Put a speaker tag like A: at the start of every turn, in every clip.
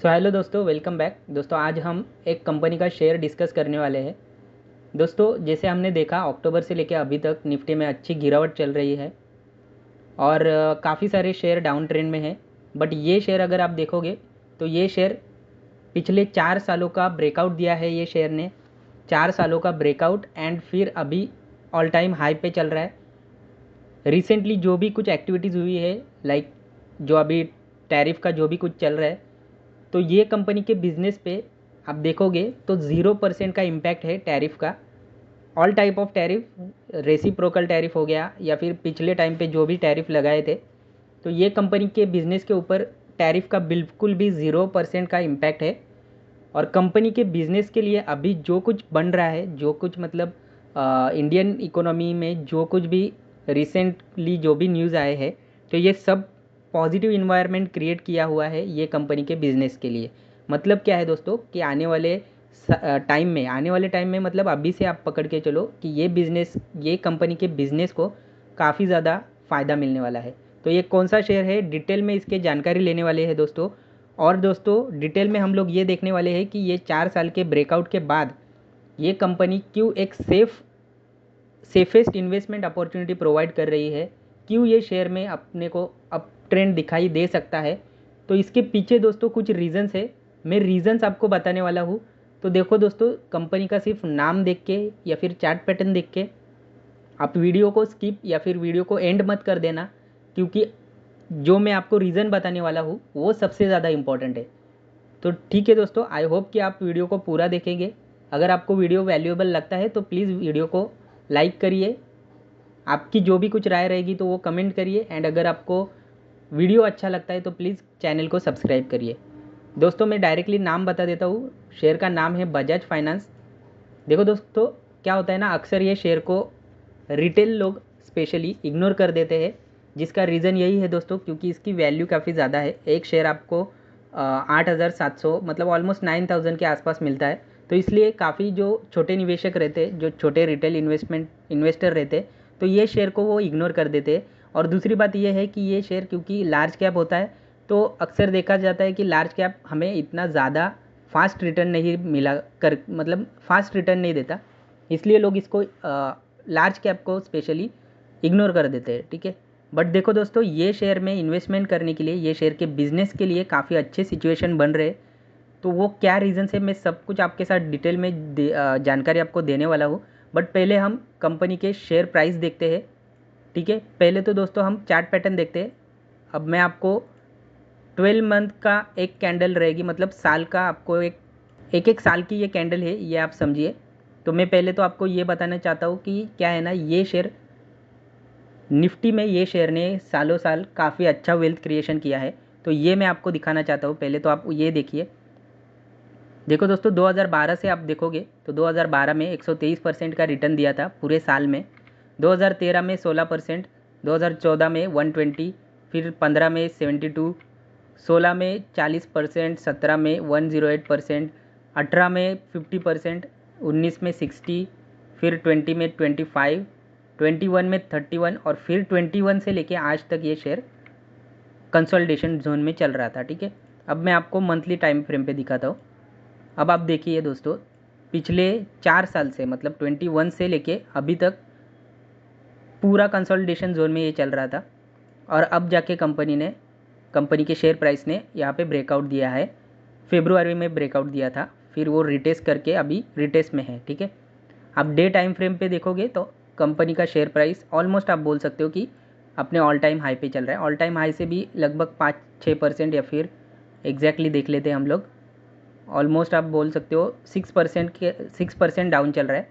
A: So hello दोस्तों, welcome back. दोस्तों आज हम एक कंपनी का शेयर डिस्कस करने वाले हैं। दोस्तों जैसे हमने देखा अक्टूबर से लेकर अभी तक निफ्टी में अच्छी गिरावट चल रही है और काफ़ी सारे शेयर डाउन ट्रेंड में हैं। बट ये शेयर अगर आप देखोगे तो ये शेयर पिछले 4 सालों का ब्रेकआउट दिया है। ये शेयर ने 4 सालों का ब्रेकआउट एंड फिर अभी ऑल टाइम हाई पे चल रहा है। रिसेंटली जो भी कुछ एक्टिविटीज़ हुई है, लाइक जो अभी टैरिफ का जो भी कुछ चल रहा है, तो ये कंपनी के बिजनेस पे आप देखोगे तो 0% का इम्पैक्ट है टैरिफ का। All type of tariff, reciprocal tariff हो गया या फिर पिछले टाइम पे जो भी टैरिफ लगाए थे, तो ये कंपनी के बिजनेस के ऊपर टैरिफ का बिल्कुल भी 0% का इम्पैक्ट है। और कंपनी के बिजनेस के लिए अभी जो कुछ बन रहा है, जो कुछ मतलब इंडियन इकोनॉमी में जो कुछ भी रिसेंटली जो भी न्यूज़ आए हैं, तो ये सब पॉजिटिव इन्वायरमेंट क्रिएट किया हुआ है ये कंपनी के बिज़नेस के लिए। मतलब क्या है दोस्तों कि आने वाले टाइम में मतलब अभी से आप पकड़ के चलो कि ये कंपनी के बिज़नेस को काफ़ी ज़्यादा फ़ायदा मिलने वाला है। तो ये कौन सा शेयर है, डिटेल में इसके जानकारी लेने वाले हैं दोस्तों। और दोस्तों डिटेल में हम लोग ये देखने वाले हैं कि ये 4 साल के ब्रेकआउट के बाद ये कंपनी क्यों एक सेफेस्ट इन्वेस्टमेंट अपॉर्चुनिटी प्रोवाइड कर रही है, क्यों ये शेयर में अपने को अप ट्रेंड दिखाई दे सकता है। तो इसके पीछे दोस्तों कुछ रीज़न्स है, मैं रीज़न्स आपको बताने वाला हूँ। तो देखो दोस्तों, कंपनी का सिर्फ नाम देख के या फिर चार्ट पैटर्न देख के आप वीडियो को स्किप या फिर वीडियो को एंड मत कर देना, क्योंकि जो मैं आपको रीज़न बताने वाला हूँ वो सबसे ज़्यादा इम्पॉर्टेंट है। तो ठीक है दोस्तों, आई होप कि आप वीडियो को पूरा देखेंगे। अगर आपको वीडियो वैल्यूएबल लगता है तो प्लीज़ वीडियो को लाइक करिए, आपकी जो भी कुछ राय रहेगी तो वो कमेंट करिए, एंड अगर आपको वीडियो अच्छा लगता है तो प्लीज़ चैनल को सब्सक्राइब करिए। दोस्तों मैं डायरेक्टली नाम बता देता हूँ, शेयर का नाम है बजाज फाइनेंस। देखो दोस्तों, क्या होता है ना, अक्सर ये शेयर को रिटेल लोग स्पेशली इग्नोर कर देते हैं, जिसका रीज़न यही है दोस्तों क्योंकि इसकी वैल्यू काफ़ी ज़्यादा है। एक शेयर आपको 8,700 मतलब ऑलमोस्ट 9,000 के आसपास मिलता है। तो इसलिए काफ़ी जो छोटे निवेशक रहते, जो छोटे रिटेल इन्वेस्टर रहते, तो ये शेयर को वो इग्नोर कर देते। और दूसरी बात ये है कि ये शेयर क्योंकि लार्ज कैप होता है, तो अक्सर देखा जाता है कि लार्ज कैप हमें इतना ज़्यादा फास्ट रिटर्न नहीं मिला कर मतलब फास्ट रिटर्न नहीं देता, इसलिए लोग इसको लार्ज कैप को स्पेशली इग्नोर कर देते हैं। ठीक है, बट देखो दोस्तों, ये शेयर में इन्वेस्टमेंट करने के लिए, ये शेयर के बिजनेस के लिए काफ़ी अच्छे सिचुएशन बन रहे। तो वो क्या रीज़न है, मैं सब कुछ आपके साथ डिटेल में जानकारी आपको देने वाला हूँ। बट पहले हम कंपनी के शेयर प्राइस देखते हैं। ठीक है, पहले तो दोस्तों हम चार्ट पैटर्न देखते हैं। अब मैं आपको 12 मंथ का एक कैंडल रहेगी, मतलब साल का आपको एक साल की ये कैंडल है, ये आप समझिए। तो मैं पहले तो आपको ये बताना चाहता हूँ कि क्या है ना, ये शेयर निफ्टी में ये शेयर ने सालों साल काफ़ी अच्छा वेल्थ क्रिएशन किया है। तो ये मैं आपको दिखाना चाहता हूँ। पहले तो आप ये देखिए, देखो दोस्तों 2012 से आप देखोगे तो 2012 में 123% का रिटर्न दिया था पूरे साल में, 2013 में 16%, 2014 में 120, फिर 15 में 72, 16 में 40%, 17 में 108%, 18 में 50%, 19 में 60, फिर 20 में 25, 21 में 31 और फिर 21 से लेके आज तक ये शेयर कंसोलिडेशन जोन में चल रहा था। ठीक है, अब मैं आपको मंथली टाइम फ्रेम पे दिखाता हूँ। अब आप देखिए दोस्तों, पिछले 4 साल से मतलब 21 से लेके अभी तक पूरा कंसोलिडेशन जोन में ये चल रहा था। और अब जाके कंपनी के शेयर प्राइस ने यहाँ पे ब्रेकआउट दिया है। फेब्रुआरी में ब्रेकआउट दिया था, फिर वो रिटेस्ट करके अभी रिटेस्ट में है। ठीक है, आप डे टाइम फ्रेम पे देखोगे तो कंपनी का शेयर प्राइस ऑलमोस्ट आप बोल सकते हो कि अपने ऑल टाइम हाई पे चल रहा है। ऑल टाइम हाई से भी लगभग 5-6% या फिर एग्जैक्टली देख लेते हैं हम लोग, ऑलमोस्ट आप बोल सकते हो 6% डाउन चल रहा है।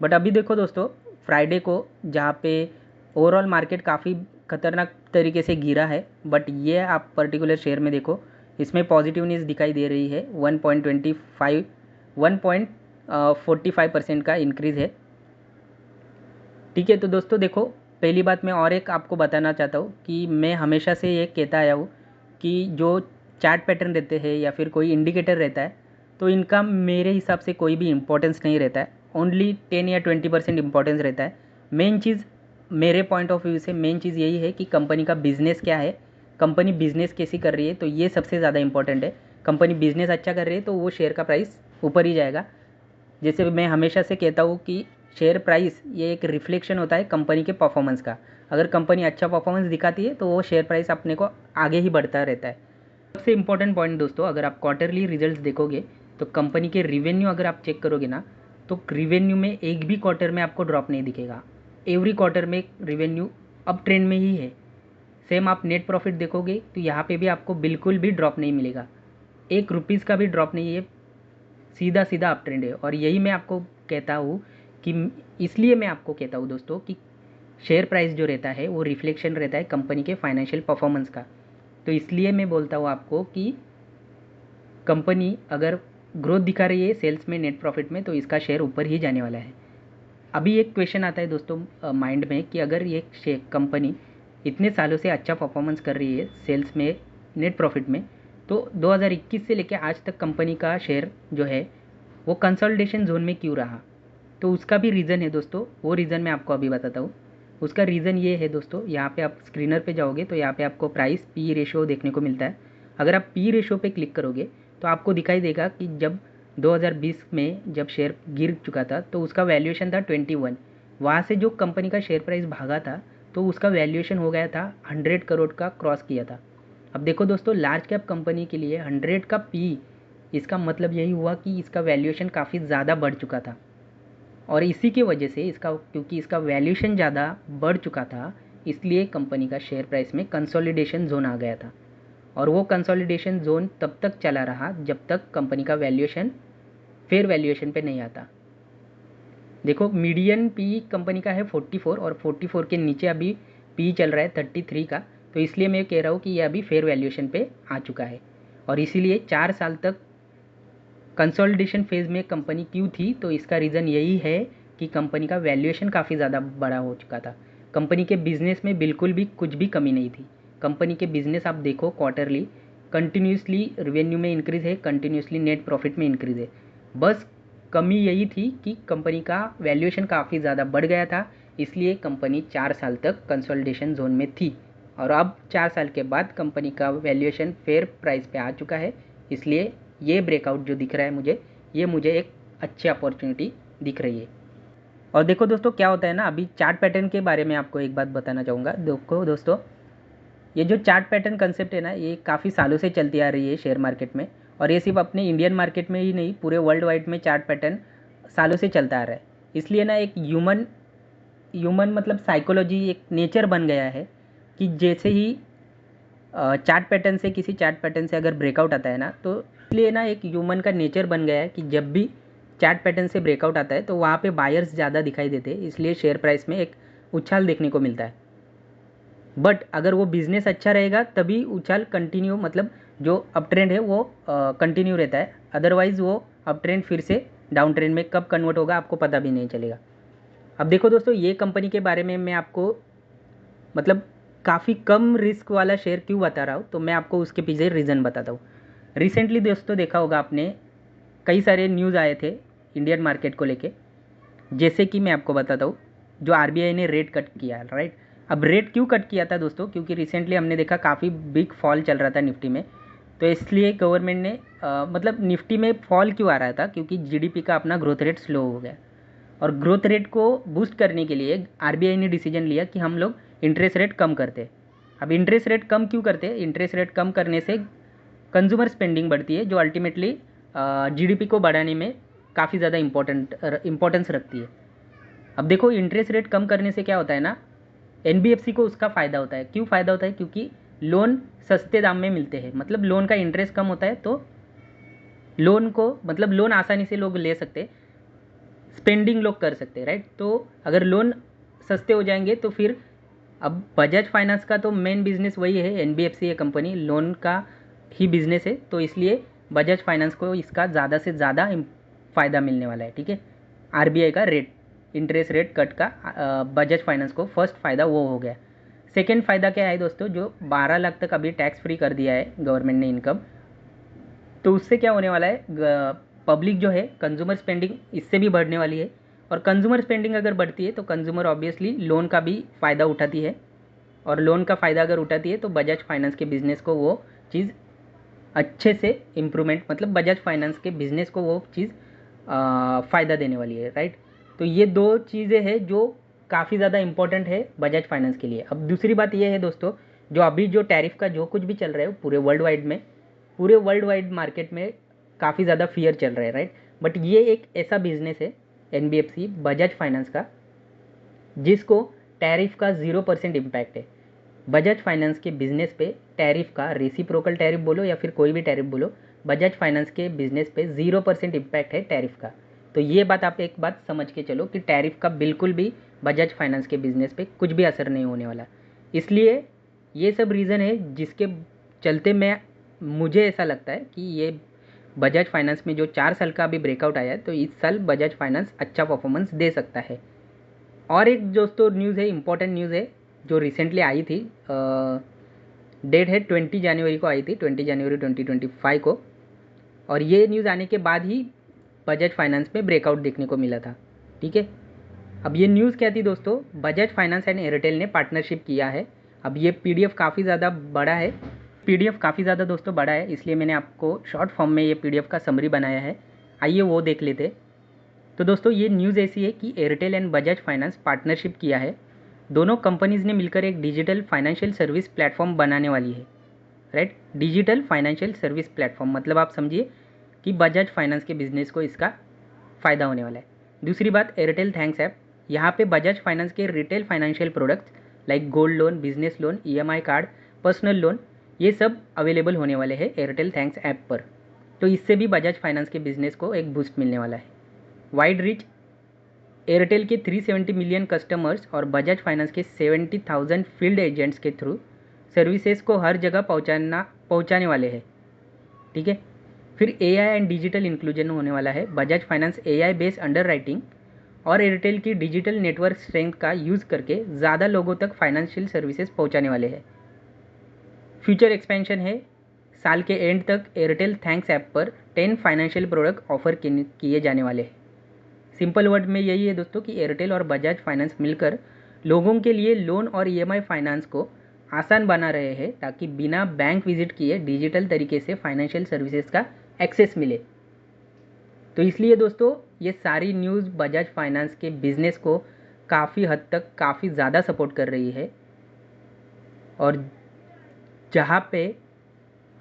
A: बट अभी देखो दोस्तों, फ्राइडे को जहाँ पे ओवरऑल मार्केट काफ़ी खतरनाक तरीके से गिरा है, बट ये आप पर्टिकुलर शेयर में देखो, इसमें पॉजिटिव न्यूज़ दिखाई दे रही है। 1.45% का इंक्रीज़ है। ठीक है, तो दोस्तों देखो, पहली बात मैं और एक आपको बताना चाहता हूँ कि मैं हमेशा से ये कहता आया हूँ कि जो चार्ट पैटर्न रहते हैं या फिर कोई इंडिकेटर रहता है, तो इनका मेरे हिसाब से कोई भी इम्पोर्टेंस नहीं रहता है, ओनली 10 या 20% इम्पोर्टेंस रहता है। मेन चीज़ मेरे पॉइंट ऑफ व्यू से मेन चीज़ यही है कि कंपनी का बिज़नेस क्या है, कंपनी बिज़नेस कैसी कर रही है, तो ये सबसे ज़्यादा इंपॉर्टेंट है। कंपनी बिजनेस अच्छा कर रही है तो वो शेयर का प्राइस ऊपर ही जाएगा। जैसे मैं हमेशा से कहता हूँ कि शेयर प्राइस ये एक रिफ्लेक्शन होता है कंपनी के परफॉर्मेंस का। अगर कंपनी अच्छा परफॉर्मेंस दिखाती है तो वो शेयर प्राइस अपने को आगे ही बढ़ता रहता है। सबसे इम्पोर्टेंट पॉइंट दोस्तों, अगर आप क्वार्टरली रिजल्ट्स देखोगे तो कंपनी के रिवेन्यू अगर आप चेक करोगे ना, तो रिवेन्यू में एक भी क्वार्टर में आपको ड्रॉप नहीं दिखेगा। एवरी क्वार्टर में रिवेन्यू अप ट्रेंड में ही है। सेम आप नेट प्रॉफिट देखोगे तो यहाँ पे भी आपको बिल्कुल भी ड्रॉप नहीं मिलेगा, ₹1 का भी ड्रॉप नहीं है, सीधा सीधा अप ट्रेंड है। और यही मैं आपको कहता हूँ कि इसलिए मैं आपको कहता हूँ दोस्तों कि शेयर प्राइस जो रहता है वो रिफ्लेक्शन रहता है कंपनी के फाइनेंशियल परफॉर्मेंस का। तो इसलिए मैं बोलता हूँ आपको कि कंपनी अगर ग्रोथ दिखा रही है सेल्स में, नेट प्रॉफिट में, तो इसका शेयर ऊपर ही जाने वाला है। अभी एक क्वेश्चन आता है दोस्तों माइंड में कि अगर ये कंपनी इतने सालों से अच्छा परफॉर्मेंस कर रही है सेल्स में, नेट प्रॉफिट में, तो 2021 से लेकर आज तक कंपनी का शेयर जो है वो कंसोलिडेशन जोन में क्यों रहा? तो उसका भी रीज़न है दोस्तों, वो रीज़न मैं आपको अभी बताता हूँ। उसका रीज़न ये है दोस्तों, यहाँ पे आप स्क्रीनर पे जाओगे तो यहाँ पे आपको प्राइस पी रेशो देखने को मिलता है। अगर आप पी रेशो पे क्लिक करोगे तो आपको दिखाई देगा कि जब 2020 में जब शेयर गिर चुका था तो उसका वैल्यूएशन था 21। वहाँ से जो कंपनी का शेयर प्राइस भागा था तो उसका वैल्यूएशन हो गया था 100 करोड़ का, क्रॉस किया था। अब देखो दोस्तों, लार्ज कैप कंपनी के लिए 100 का पी, इसका मतलब यही हुआ कि इसका वैल्यूएशन काफ़ी ज़्यादा बढ़ चुका था। और इसी की वजह से क्योंकि इसका वैल्यूएशन ज़्यादा बढ़ चुका था, इसलिए कंपनी का शेयर प्राइस में कंसोलिडेशन जोन आ गया था। और वो कंसोलिडेशन जोन तब तक चला रहा जब तक कंपनी का वैल्यूएशन फेयर वैल्यूएशन पे नहीं आता। देखो, मीडियन पी कंपनी का है 44 और 44 के नीचे अभी पी चल रहा है 33 का। तो इसलिए मैं कह रहा हूँ कि ये अभी फेयर वैल्यूएशन पे आ चुका है। और इसीलिए 4 साल तक कंसोलिडेशन फेज़ में कंपनी क्यों थी, तो इसका रीज़न यही है कि कंपनी का वैल्यूएशन काफ़ी ज़्यादा बड़ा हो चुका था। कंपनी के बिज़नेस में बिल्कुल भी कुछ भी कमी नहीं थी। कंपनी के बिज़नेस आप देखो क्वार्टरली कंटिन्यूसली रेवेन्यू में इंक्रीज़ है, कंटिन्यूसली नेट प्रॉफिट में इंक्रीज़ है। बस कमी यही थी कि कंपनी का वैल्यूएशन काफ़ी ज़्यादा बढ़ गया था, इसलिए कंपनी 4 साल तक कंसोलिडेशन जोन में थी। और अब 4 साल के बाद कंपनी का वैल्यूएशन फेयर प्राइस पे आ चुका है, इसलिए ये ब्रेकआउट जो दिख रहा है मुझे एक अच्छी अपॉर्चुनिटी दिख रही है। और देखो दोस्तों, क्या होता है ना, अभी चार्ट पैटर्न के बारे में आपको एक बात बताना चाहूँगा। देखो दोस्तों, ये जो चार्ट पैटर्न कंसेप्ट है ना, ये काफ़ी सालों से चलती आ रही है शेयर मार्केट में। और ये सिर्फ अपने इंडियन मार्केट में ही नहीं, पूरे वर्ल्ड वाइड में चार्ट पैटर्न सालों से चलता आ रहा है। इसलिए ना एक ह्यूमन मतलब साइकोलॉजी, एक नेचर बन गया है कि जैसे ही किसी चार्ट पैटर्न से अगर ब्रेकआउट आता है ना, तो इसलिए ना एक ह्यूमन का नेचर बन गया है कि जब भी चार्ट पैटर्न से ब्रेकआउट आता है तो वहाँ पे बायर्स ज़्यादा दिखाई देते हैं, इसलिए शेयर प्राइस में एक उछाल देखने को मिलता है। बट अगर वो बिज़नेस अच्छा रहेगा तभी उछाल कंटिन्यू, मतलब जो अप ट्रेंड है वो कंटिन्यू रहता है। अदरवाइज़ वो अप ट्रेंड फिर से डाउन ट्रेंड में कब कन्वर्ट होगा आपको पता भी नहीं चलेगा। अब देखो दोस्तों, ये कंपनी के बारे में मैं आपको मतलब काफ़ी कम रिस्क वाला शेयर क्यों बता रहा हूँ, तो मैं आपको उसके पीछे रीज़न बताता हूँ। रिसेंटली दोस्तों देखा होगा आपने, कई सारे न्यूज़ आए थे इंडियन मार्केट को लेके। जैसे कि मैं आपको बताता हूँ, जो आरबीआई ने रेट कट किया, राइट। अब रेट क्यों कट किया था दोस्तों, क्योंकि रिसेंटली हमने देखा काफ़ी बिग फॉल चल रहा था निफ्टी में। तो इसलिए गवर्नमेंट ने मतलब निफ्टी में फॉल क्यों आ रहा था, क्योंकि जीडीपी का अपना ग्रोथ रेट स्लो हो गया। और ग्रोथ रेट को बूस्ट करने के लिए आरबीआई ने डिसीजन लिया कि हम लोग इंटरेस्ट रेट कम करते। अब इंटरेस्ट रेट कम क्यों करते? इंटरेस्ट रेट कम करने से कंज्यूमर स्पेंडिंग बढ़ती है, जो अल्टीमेटली जीडीपी को बढ़ाने में काफ़ी ज़्यादा इम्पोर्टेंस रखती है। अब देखो, इंटरेस्ट रेट कम करने से क्या होता है ना, एनबीएफसी को उसका फ़ायदा होता है। क्यों फ़ायदा होता है? क्योंकि लोन सस्ते दाम में मिलते हैं, मतलब लोन का इंटरेस्ट कम होता है, तो लोन आसानी से लोग ले सकते, स्पेंडिंग लोग कर सकते हैं, राइट। तो अगर लोन सस्ते हो जाएंगे तो फिर, अब बजाज फाइनेंस का तो मेन बिजनेस वही है, एनबीएफसी है कंपनी, लोन का ही बिजनेस है, तो इसलिए बजाज फाइनेंस को इसका ज़्यादा से ज़्यादा फ़ायदा मिलने वाला है, ठीक है। आरबीआई का इंटरेस्ट रेट कट का बजाज फाइनेंस को फर्स्ट फ़ायदा वो हो गया। सेकेंड फ़ायदा क्या है दोस्तों, जो 12 लाख तक अभी टैक्स फ्री कर दिया है गवर्नमेंट ने इनकम, तो उससे क्या होने वाला है, पब्लिक जो है कंज्यूमर स्पेंडिंग इससे भी बढ़ने वाली है। और कंज्यूमर स्पेंडिंग अगर बढ़ती है तो कंज्यूमर ऑब्वियसली लोन का भी फ़ायदा उठाती है, और लोन का फ़ायदा अगर उठाती है तो बजाज फाइनेंस के बिज़नेस को वो चीज़ अच्छे से इम्प्रूवमेंट, मतलब बजाज फाइनेंस के बिज़नेस को वो चीज़ फ़ायदा देने वाली है, राइट। तो ये दो चीज़ें हैं जो काफ़ी ज़्यादा इंपॉर्टेंट है बजाज फाइनेंस के लिए। अब दूसरी बात ये है दोस्तों, जो अभी जो टैरिफ का जो कुछ भी चल रहा है पूरे वर्ल्ड वाइड मार्केट में काफ़ी ज़्यादा फियर चल रहा है, राइट। बट ये एक ऐसा बिजनेस है NBFC बजाज फाइनेंस का जिसको टैरिफ का 0% इम्पैक्ट है। बजाज फाइनेंस के बिजनेस पे टैरिफ का, रेसिप्रोकल टैरिफ बोलो या फिर कोई भी टैरिफ बोलो, बजाज फाइनेंस के बिजनेस पे 0% इम्पैक्ट है टैरिफ का। तो ये बात आप एक बात समझ के चलो कि टैरिफ का बिल्कुल भी बजाज फाइनेंस के बिजनेस पे कुछ भी असर नहीं होने वाला। इसलिए ये सब रीज़न है जिसके चलते मुझे ऐसा लगता है कि ये बजाज फाइनेंस में जो 4 साल का अभी ब्रेकआउट आया है, तो इस साल बजाज फाइनेंस अच्छा परफॉर्मेंस दे सकता है। और एक दोस्तों न्यूज़ है, इंपॉर्टेंट न्यूज़ है, जो रिसेंटली आई थी, डेट है 20 जनवरी को आई थी, 20 जनवरी 2025 को। और ये न्यूज़ आने के बाद ही बजाज फाइनेंस में ब्रेकआउट देखने को मिला था, ठीक है। अब ये न्यूज़ क्या थी दोस्तों, बजाज फाइनेंस एंड एयरटेल ने पार्टनरशिप किया है। अब ये PDF काफ़ी ज़्यादा बड़ा है, दोस्तों बड़ा है, इसलिए मैंने आपको शॉर्ट फॉर्म में ये PDF का समरी बनाया है, आइए वो देख लेते। तो दोस्तों ये न्यूज़ ऐसी है कि Airtel and Bajaj finance partnership किया है। दोनों कंपनीज़ ने मिलकर एक डिजिटल फाइनेंशियल सर्विस प्लेटफॉर्म बनाने वाली है, right. Digital financial service platform मतलब आप समझिए कि बजाज फाइनेंस के बिजनेस को इसका फ़ायदा होने वाला है। दूसरी बात, एयरटेल थैंक्स ऐप, यहाँ पे बजाज फाइनेंस के retail financial products like gold loan, business loan, EMI card, personal loan, ये सब अवेलेबल होने वाले हैं एयरटेल थैंक्स ऐप पर। तो इससे भी बजाज फाइनेंस के बिजनेस को एक बूस्ट मिलने वाला है। वाइड रीच, एयरटेल के 370 मिलियन कस्टमर्स और बजाज फाइनेंस के 70,000 फील्ड एजेंट्स के थ्रू सर्विसेज को हर जगह पहुंचाने वाले हैं, ठीक है। फिर AI एंड डिजिटल इंक्लूजन होने वाला है। Bajaj finance AI based underwriting और एयरटेल की डिजिटल नेटवर्क स्ट्रेंथ का यूज़ करके ज़्यादा लोगों तक फाइनेंशियल सर्विसेज पहुंचाने वाले हैं। फ्यूचर एक्सपेंशन है, साल के एंड तक एयरटेल थैंक्स ऐप पर 10 फाइनेंशियल प्रोडक्ट ऑफर किए जाने वाले हैं। सिंपल वर्ड में यही है दोस्तों कि एयरटेल और बजाज फाइनेंस मिलकर लोगों के लिए लोन और EMI फाइनेंस को आसान बना रहे हैं, ताकि बिना बैंक विजिट किए डिजिटल तरीके से फाइनेंशियल सर्विसेज का एक्सेस मिले। तो इसलिए दोस्तों ये सारी न्यूज़ बजाज फाइनेंस के बिज़नेस को काफ़ी हद तक काफ़ी ज़्यादा सपोर्ट कर रही है। और जहाँ पे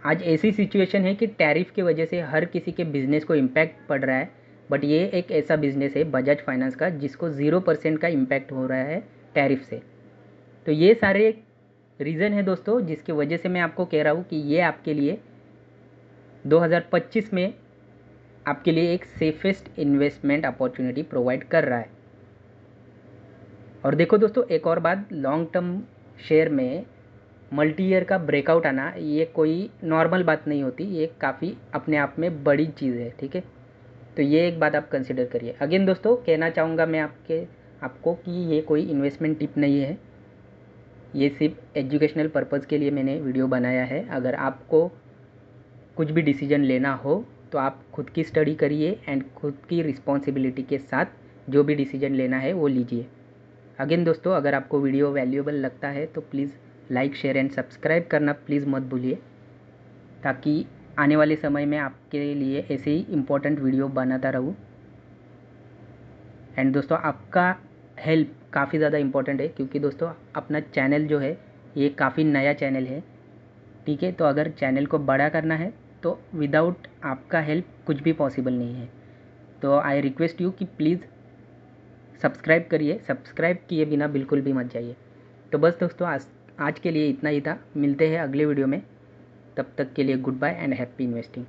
A: आज ऐसी सिचुएशन है कि टैरिफ की वजह से हर किसी के बिज़नेस को इम्पैक्ट पड़ रहा है, बट ये एक ऐसा बिज़नेस है बजाज फाइनेंस का जिसको 0% का इम्पैक्ट हो रहा है टैरिफ से। तो ये सारे रीज़न है दोस्तों जिसकी वजह से मैं आपको कह रहा हूँ कि ये आपके लिए 2025 में आपके लिए एक सेफेस्ट इन्वेस्टमेंट अपॉर्चुनिटी प्रोवाइड कर रहा है। और देखो दोस्तों एक और बात, लॉन्ग टर्म शेयर में मल्टी ईयर का ब्रेकआउट आना ये कोई नॉर्मल बात नहीं होती, ये काफ़ी अपने आप में बड़ी चीज़ है, ठीक है। तो ये एक बात आप कंसिडर करिए। अगेन दोस्तों कहना चाहूँगा मैं आपको कि ये कोई इन्वेस्टमेंट टिप नहीं है, ये सिर्फ एजुकेशनल पर्पज़ के लिए मैंने वीडियो बनाया है। अगर आपको कुछ भी डिसीजन लेना हो तो आप खुद की स्टडी करिए एंड खुद की रिस्पॉन्सिबिलिटी के साथ जो भी डिसीजन लेना है वो लीजिए। अगेन दोस्तों अगर आपको वीडियो वैल्यूएबल लगता है तो please like, share and subscribe करना प्लीज़ मत भूलिए, ताकि आने वाले समय में आपके लिए ऐसे ही इम्पोर्टेंट वीडियो बनाता रहूँ। एंड दोस्तों आपका हेल्प काफ़ी ज़्यादा इम्पोर्टेंट है, क्योंकि दोस्तों अपना चैनल जो है ये काफ़ी नया चैनल है, ठीक है। तो अगर चैनल को बड़ा करना है तो विदाउट आपका हेल्प कुछ भी पॉसिबल नहीं है। तो आई रिक्वेस्ट यू कि प्लीज़ सब्सक्राइब करिए, सब्सक्राइब किए बिना बिल्कुल भी मत जाइए। तो बस दोस्तों आज के लिए इतना ही था, मिलते हैं अगले वीडियो में, तब तक के लिए goodbye and happy investing.